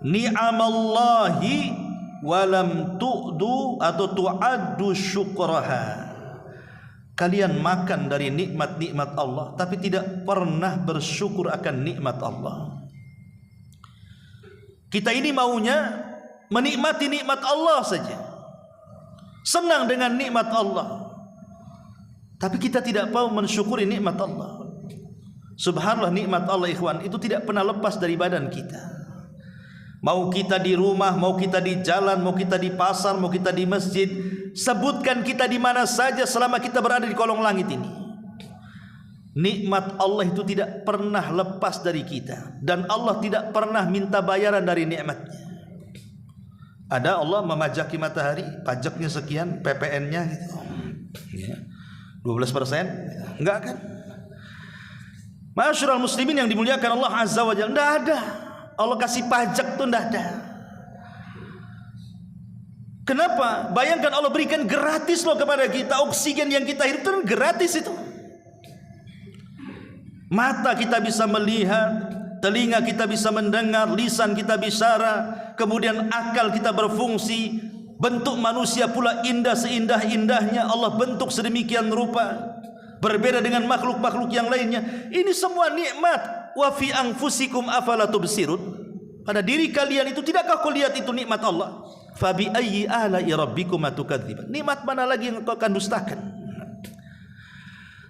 ni'amallahi walam tu'du atau tu'addu syukraha. Kalian makan dari nikmat-nikmat Allah tapi tidak pernah bersyukur akan nikmat Allah. Kita ini maunya menikmati nikmat Allah saja, senang dengan nikmat Allah, tapi kita tidak mau mensyukuri nikmat Allah. Subhanallah, nikmat Allah ikhwan itu tidak pernah lepas dari badan kita. Mau kita di rumah, mau kita di jalan, mau kita di pasar, mau kita di masjid, sebutkan kita di mana saja selama kita berada di kolong langit ini, nikmat Allah itu tidak pernah lepas dari kita, dan Allah tidak pernah minta bayaran dari nikmatnya. Ada Allah memajaki matahari, pajaknya sekian, PPN-nya gitu, ya, 12%, enggak kan? Masyarul muslimin yang dimuliakan Allah Azza wa Jalla, enggak ada. Allah kasih pajak tuh enggak ada. Kenapa? Bayangkan Allah berikan gratis loh kepada kita. Oksigen yang kita hirup itu gratis itu. Mata kita bisa melihat, telinga kita bisa mendengar, lisan kita bicara, kemudian akal kita berfungsi. Bentuk manusia pula indah seindah-indahnya, Allah bentuk sedemikian rupa, berbeda dengan makhluk-makhluk yang lainnya. Ini semua nikmat. Wa fi anfusikum afala tubsirun. Pada diri kalian itu tidakkah kau lihat itu nikmat Allah? Fa bi ayyi ala'i rabbikum atukadziban. Nikmat mana lagi yang kau akan dustakan?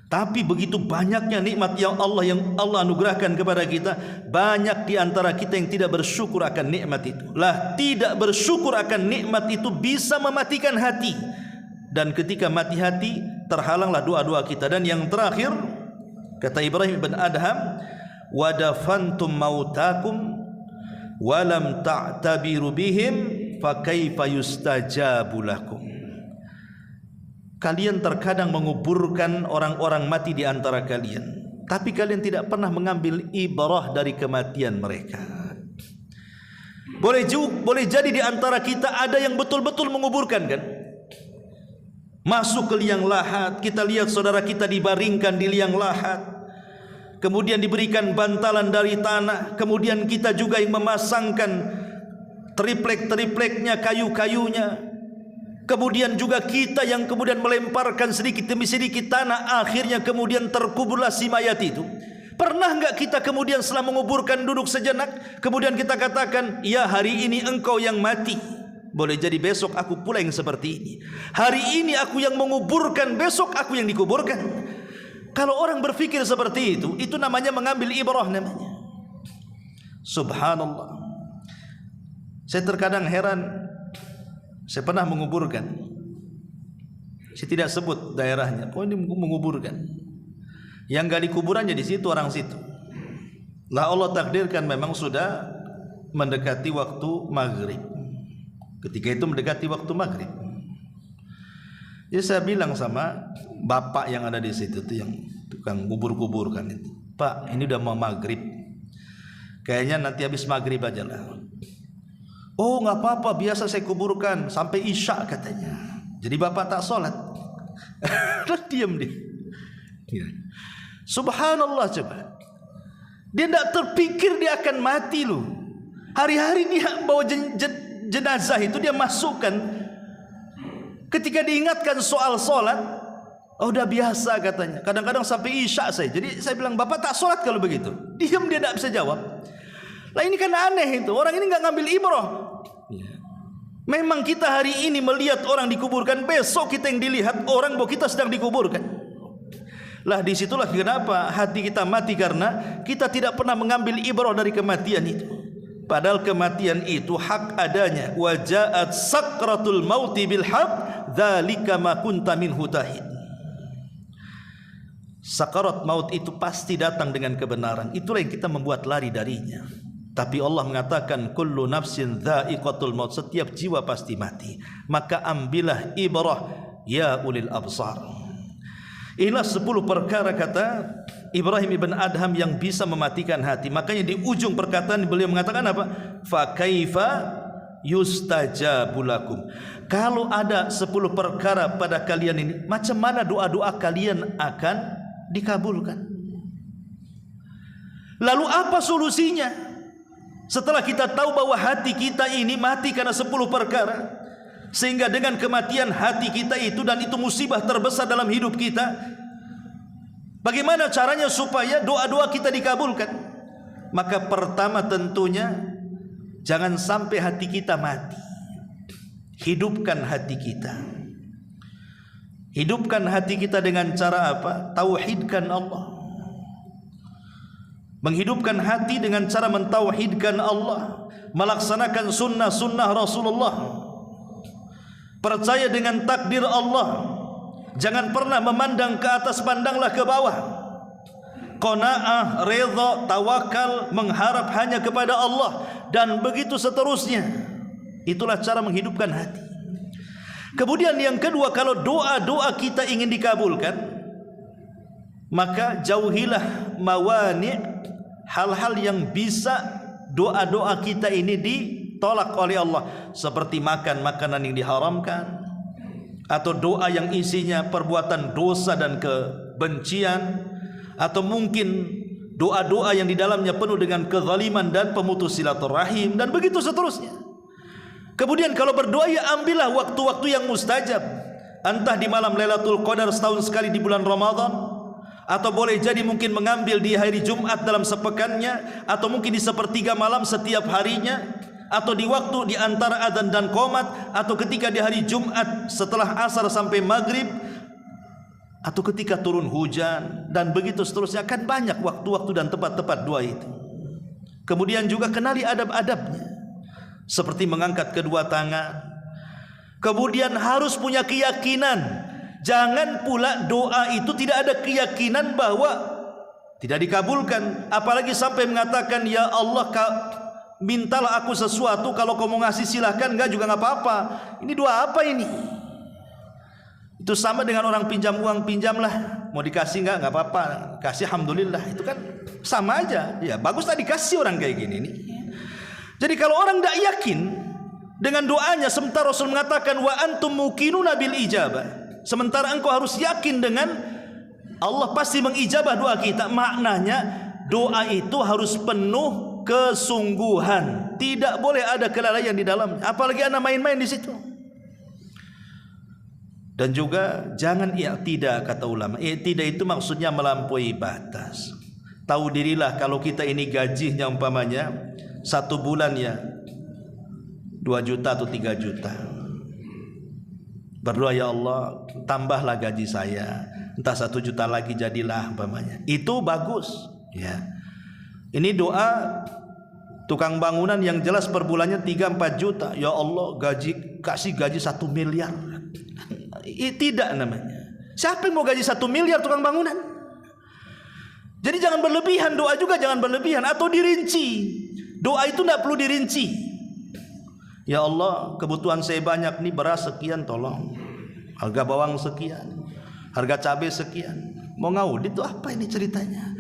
Tapi begitu banyaknya nikmat yang Allah anugerahkan kepada kita, banyak di antara kita yang tidak bersyukur akan nikmat itu. Lah, tidak bersyukur akan nikmat itu bisa mematikan hati. Dan ketika mati hati, terhalanglah doa-doa kita. Dan yang terakhir, kata Ibrahim bin Adham, wadafantum mautakum walam ta'tabiru bihim fakaifa yustajabu lakum. Kalian terkadang menguburkan orang-orang mati di antara kalian, tapi kalian tidak pernah mengambil ibrah dari kematian mereka. Boleh jadi di antara kita ada yang betul-betul menguburkan, kan? Masuk ke liang lahat, kita lihat saudara kita dibaringkan di liang lahat, kemudian diberikan bantalan dari tanah, kemudian kita juga yang memasangkan triplek-tripleknya, kayu-kayunya, kemudian juga kita yang kemudian melemparkan sedikit demi sedikit tanah, akhirnya kemudian terkuburlah si mayat itu. Pernah enggak kita kemudian setelah menguburkan duduk sejenak, kemudian kita katakan, ya hari ini engkau yang mati, boleh jadi besok aku pula yang seperti ini. Hari ini aku yang menguburkan, besok aku yang dikuburkan. Kalau orang berpikir seperti itu namanya mengambil ibrah namanya. Subhanallah. Saya terkadang heran. Saya pernah menguburkan. Saya tidak sebut daerahnya. Oh, ini menguburkan. Yang gali kuburannya di situ, orang situ. Lah Allah takdirkan memang sudah mendekati waktu maghrib. Ketika itu mendekati waktu maghrib, ya saya bilang sama bapak yang ada di situ tuh, yang tukang kubur-kuburkan itu, Pak, ini udah mau maghrib, kayaknya nanti habis maghrib aja lah. Oh nggak apa-apa, biasa saya kuburkan sampai isya katanya. Jadi bapak tak sholat. Diam dia. Subhanallah, coba. Dia tidak terpikir dia akan mati loh. Hari-hari dia bawa jenazah itu dia masukkan. Ketika diingatkan soal sholat, oh udah biasa katanya. Kadang-kadang sampai isya saya. Jadi saya bilang, bapak tak sholat kalau begitu? Diam, dia tidak bisa jawab. Lah ini kan aneh itu. Orang ini nggak ngambil ibrah. Memang kita hari ini melihat orang dikuburkan, besok kita yang dilihat orang bahwa kita sedang dikuburkan. Lah disitulah kenapa hati kita mati, karena kita tidak pernah mengambil ibrah dari kematian itu. Padahal kematian itu hak adanya. Wa ja'at sakratul mauti bil haq, dzalika ma kunta minhu tahid. Sakarat maut itu pasti datang dengan kebenaran. Itulah yang kita membuat lari darinya. Tapi Allah mengatakan kullu nafsin dha'iqatul maut, setiap jiwa pasti mati. Maka ambillah ibrah ya ulil absar. Inilah 10 perkara kata Ibrahim ibn Adham yang bisa mematikan hati. Makanya di ujung perkataan beliau mengatakan apa? Fa kaifa yustajabu lakum. Kalau ada 10 perkara pada kalian ini, macam mana doa-doa kalian akan dikabulkan? Lalu apa solusinya? Setelah kita tahu bahwa hati kita ini mati karena 10 perkara, sehingga dengan kematian hati kita itu, dan itu musibah terbesar dalam hidup kita, bagaimana caranya supaya doa-doa kita dikabulkan? Maka pertama tentunya jangan sampai hati kita mati. Hidupkan hati kita. Hidupkan hati kita dengan cara apa? Tauhidkan Allah. Menghidupkan hati dengan cara mentauhidkan Allah, melaksanakan sunnah-sunnah Rasulullah, percaya dengan takdir Allah, jangan pernah memandang ke atas, pandanglah ke bawah. Qanaah, redha, tawakal, mengharap hanya kepada Allah, dan begitu seterusnya. Itulah cara menghidupkan hati. Kemudian yang kedua, kalau doa-doa kita ingin dikabulkan, maka jauhilah mawani', hal-hal yang bisa doa-doa kita ini ditolak oleh Allah, seperti makan makanan yang diharamkan, atau doa yang isinya perbuatan dosa dan kebencian, atau mungkin doa-doa yang di dalamnya penuh dengan kezaliman dan pemutus silaturahim, dan begitu seterusnya. Kemudian kalau berdoa, ya ambillah waktu-waktu yang mustajab, entah di malam Lailatul Qadar setahun sekali di bulan Ramadan, atau boleh jadi mungkin mengambil di hari Jumat dalam sepekannya, atau mungkin di sepertiga malam setiap harinya, atau di waktu di antara adzan dan qomat, atau ketika di hari Jumat setelah asar sampai maghrib, atau ketika turun hujan, dan begitu seterusnya. Kan banyak waktu-waktu dan tempat-tempat doa itu. Kemudian juga kenali adab-adabnya, seperti mengangkat kedua tangan. Kemudian harus punya keyakinan. Jangan pula doa itu tidak ada keyakinan bahwa tidak dikabulkan, apalagi sampai mengatakan, ya Allah, mintalah aku sesuatu, kalau kau mau ngasih silahkan, enggak juga enggak apa-apa. Ini doa apa ini? Itu sama dengan orang pinjam uang, pinjamlah, mau dikasih enggak apa-apa, kasih alhamdulillah. Itu kan sama aja. Ya bagus tadi dikasih orang kayak gini nih. Jadi kalau orang tidak yakin dengan doanya, sementara Rasul mengatakan wa antum muqinuna bil ijabah, sementara engkau harus yakin dengan Allah pasti mengijabah doa kita, maknanya doa itu harus penuh kesungguhan, tidak boleh ada kelalaian di dalamnya, apalagi ada main-main di situ. Dan juga jangan i'tidah, kata ulama. I'tidah itu maksudnya melampaui batas. Tahu dirilah kalau kita ini gajinya umpamanya 1 bulan ya 2 juta atau 3 juta. Berdoa, ya Allah, tambahlah gaji saya, entah 1 juta lagi jadilah umpamanya. Itu bagus ya. Ini doa tukang bangunan yang jelas per bulannya 3-4 juta. Ya Allah, kasih gaji 1 miliar. Tidak namanya. Siapa yang mau gaji 1 miliar tukang bangunan? Jadi jangan berlebihan, doa juga jangan berlebihan atau dirinci. Doa itu tidak perlu dirinci. Ya Allah, kebutuhan saya banyak nih, beras sekian tolong. Harga bawang sekian, harga cabai sekian. Mau ngaudit itu apa ini ceritanya?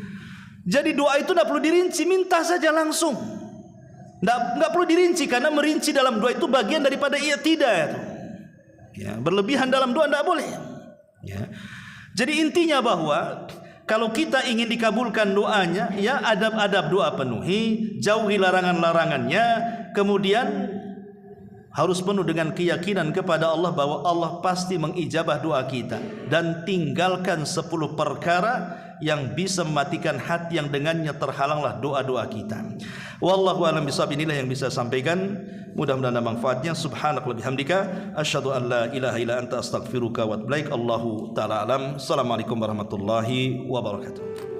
Jadi doa itu tidak perlu dirinci, minta saja langsung. Nggak perlu dirinci, karena merinci dalam doa itu bagian daripada i'tidah. Ya, berlebihan dalam doa tidak boleh. Ya. Jadi intinya bahwa kalau kita ingin dikabulkan doanya, ya adab-adab doa penuhi, jauhi larangan-larangannya, kemudian harus penuh dengan keyakinan kepada Allah bahwa Allah pasti mengijabah doa kita, dan tinggalkan 10 perkara yang bisa mematikan hati yang dengannya terhalanglah doa-doa kita. Wallahu a'lam bishawab. Inilah yang bisa sampaikan, mudah-mudahan ada manfaatnya. Subhanakallahumma bihamdika asyhadu an la ilaha illa anta astaghfiruka wa atubu ilaik. Allahu taala alam. Assalamualaikum warahmatullahi wabarakatuh.